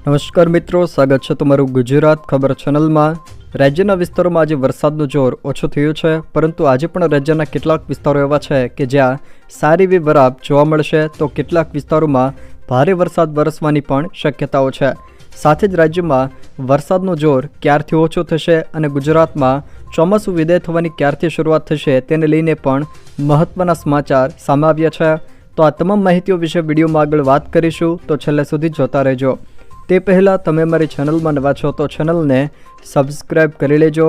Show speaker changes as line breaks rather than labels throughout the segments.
નમસ્કાર મિત્રો, સ્વાગત છે તમારું ગુજરાત ખબર ચેનલમાં। રાજ્યના વિસ્તારોમાં આજે વરસાદનું જોર ઓછું થયું છે, પરંતુ આજે પણ રાજ્યના કેટલાક વિસ્તારો એવા છે કે જ્યાં સારી એવી વરાપ જોવા મળશે, તો કેટલાક વિસ્તારોમાં ભારે વરસાદ વરસવાની પણ શક્યતાઓ છે। સાથે જ રાજ્યમાં વરસાદનું જોર ક્યારથી ઓછું થશે અને ગુજરાતમાં ચોમાસું વિદાય થવાની ક્યારથી શરૂઆત થશે તેને લઈને પણ મહત્વના સમાચાર સામે આવ્યા છે। તો આ તમામ માહિતીઓ વિશે વિડીયોમાં આગળ વાત કરીશું, તો છેલ્લે સુધી જોતા રહેજો। તે પહેલાં તમે મારી ચેનલમાં નવા છો તો ચેનલને સબસ્ક્રાઈબ કરી લેજો,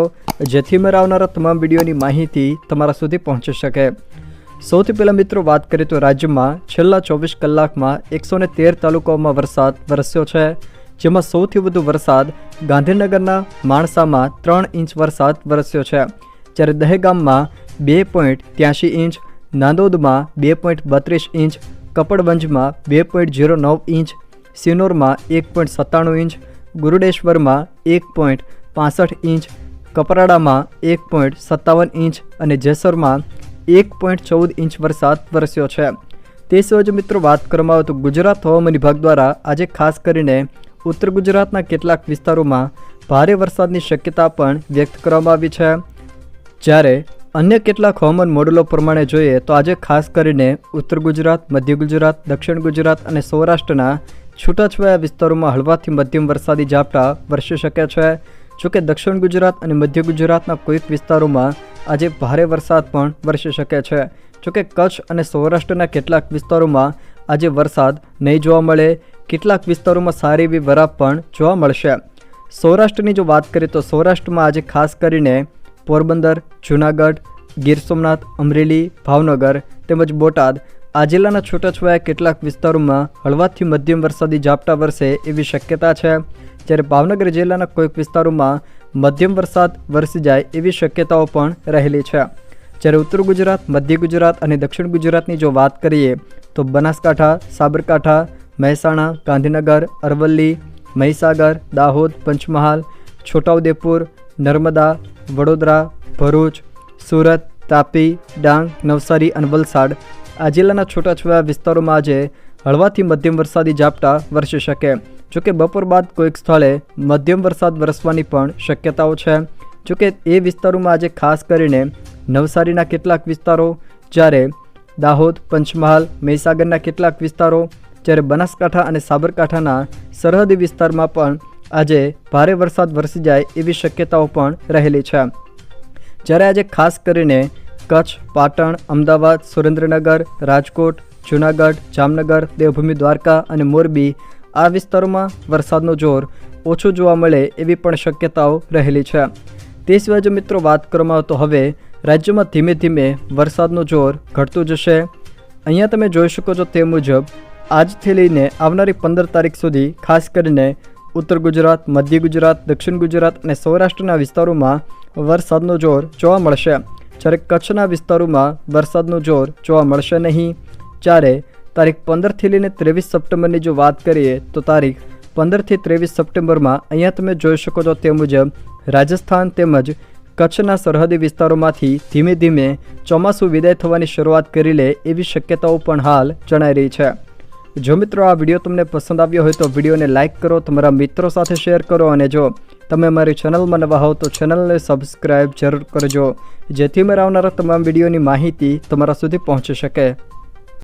જેથી મેં આવનારા તમામ વિડીયોની માહિતી તમારા સુધી પહોંચી શકે। સૌથી પહેલાં મિત્રો વાત કરીએ તો રાજ્યમાં છેલ્લા 24 કલાકમાં 113 તાલુકાઓમાં વરસાદ વરસ્યો છે, જેમાં સૌથી વધુ વરસાદ ગાંધીનગરના માણસામાં 3 ઇંચ વરસાદ વરસ્યો છે, જ્યારે દહેગામમાં 2.83 ઇંચ, નાંદોદમાં 2.32 ઇંચ, કપડવંજમાં 2.09 ઇંચ, સિનોરમાં 1.97 ઇંચ, ગુરુડેશ્વરમાં 1.65 ઇંચ, કપરાડામાં 1.57 ઇંચ અને જેસરમાં 1.14 ઇંચ વરસાદ વરસ્યો છે। તે સિવાય મિત્રો વાત કરવામાં આવે તો ગુજરાત હવામાન વિભાગ દ્વારા આજે ખાસ કરીને ઉત્તર ગુજરાતના કેટલાક વિસ્તારોમાં ભારે વરસાદની શક્યતા પણ વ્યક્ત કરવામાં આવી છે, જ્યારે અન્ય કેટલાક હવામાન મોડેલો પ્રમાણે જોઈએ તો આજે ખાસ કરીને ઉત્તર ગુજરાત, મધ્ય ગુજરાત, દક્ષિણ ગુજરાત અને સૌરાષ્ટ્રના છૂટાછવાયા વિસ્તારોમાં હળવાથી મધ્યમ વરસાદી ઝાપટા વરસી શકે છે। જોકે દક્ષિણ ગુજરાત અને મધ્ય ગુજરાતના કોઈક વિસ્તારોમાં આજે ભારે વરસાદ પણ વરસી શકે છે। જોકે કચ્છ અને સૌરાષ્ટ્રના કેટલાક વિસ્તારોમાં આજે વરસાદ નહીં જોવા મળે, કેટલાક વિસ્તારોમાં સારી એવી વરાપ પણ જોવા મળશે। સૌરાષ્ટ્રની જો વાત કરીએ તો સૌરાષ્ટ્રમાં આજે ખાસ કરીને પોરબંદર, જૂનાગઢ, ગીર સોમનાથ, અમરેલી, ભાવનગર તેમજ બોટાદ આ જિલ્લાના છૂટાછવાયા કેટલાક વિસ્તારોમાં હળવાથી મધ્યમ વરસાદી ઝાપટા વરસે એવી શક્યતા છે, જ્યારે ભાવનગર જિલ્લાના કોઈક વિસ્તારોમાં મધ્યમ વરસાદ વરસી જાય એવી શક્યતાઓ પણ રહેલી છે। જ્યારે ઉત્તર ગુજરાત, મધ્ય ગુજરાત અને દક્ષિણ ગુજરાતની જો વાત કરીએ તો બનાસકાંઠા, સાબરકાંઠા, મહેસાણા, ગાંધીનગર, અરવલ્લી, મહીસાગર, દાહોદ, પંચમહાલ, છોટાઉદેપુર, નર્મદા, વડોદરા, ભરૂચ, સુરત, તાપી, ડાંગ, નવસારી અને વલસાડ આ જિલ્લાના છૂટાછવાયા વિસ્તારોમાં આજે હળવાથી મધ્યમ વરસાદી ઝાપટા વરસી શકે। જોકે બપોર બાદ કોઈક સ્થળે મધ્યમ વરસાદ વરસવાની પણ શક્યતાઓ છે। જોકે એ વિસ્તારોમાં આજે ખાસ કરીને નવસારીના કેટલાક વિસ્તારો, જ્યારે દાહોદ, પંચમહાલ, મહીસાગરના કેટલાક વિસ્તારો, જ્યારે બનાસકાંઠા અને સાબરકાંઠાના સરહદી વિસ્તારમાં પણ આજે ભારે વરસાદ વરસી જાય એવી શક્યતાઓ પણ રહેલી છે। જ્યારે આજે ખાસ કરીને કચ્છ, પાટણ, અમદાવાદ, સુરેન્દ્રનગર, રાજકોટ, જૂનાગઢ, જામનગર, દેવભૂમિ દ્વારકા અને મોરબી આ વિસ્તારોમાં વરસાદનો જોર ઓછું જોવા મળે એવી પણ શક્યતાઓ રહેલી છે। તે સિવાય જો મિત્રો વાત કરવામાં આવે તો હવે રાજ્યમાં ધીમે ધીમે વરસાદનું જોર ઘટતું જશે। અહીંયા તમે જોઈ શકો છો તે મુજબ આજથી લઈને આવનારી 15 તારીખ સુધી ખાસ કરીને ઉત્તર ગુજરાત, મધ્ય ગુજરાત, દક્ષિણ ગુજરાત અને સૌરાષ્ટ્રના વિસ્તારોમાં વરસાદનું જોર જોવા મળશે, જ્યારે કચ્છના વિસ્તારોમાં વરસાદનું જોર જોવા મળશે નહીં। જ્યારે તારીખ 15થી લઈને 23 સપ્ટેમ્બરની જો વાત કરીએ તો તારીખ 15થી 23 સપ્ટેમ્બરમાં અહીંયા તમે જોઈ શકો છો તે મુજબ રાજસ્થાન તેમજ કચ્છના સરહદી વિસ્તારોમાંથી ધીમે ધીમે ચોમાસું વિદાય થવાની શરૂઆત કરી લે એવી શક્યતાઓ પણ હાલ જણાઈ રહી છે। જો મિત્રો આ વિડીયો તમને પસંદ આવ્યો હોય તો વિડીયોને લાઇક કરો, તમારા મિત્રો સાથે શેર કરો અને જો તમે અમારી ચેનલમાં નવા હો તો ચેનલને સબસ્ક્રાઈબ જરૂર કરજો, જેથી મેં આવનારા તમામ વિડીયોની માહિતી તમારા સુધી પહોંચી શકે।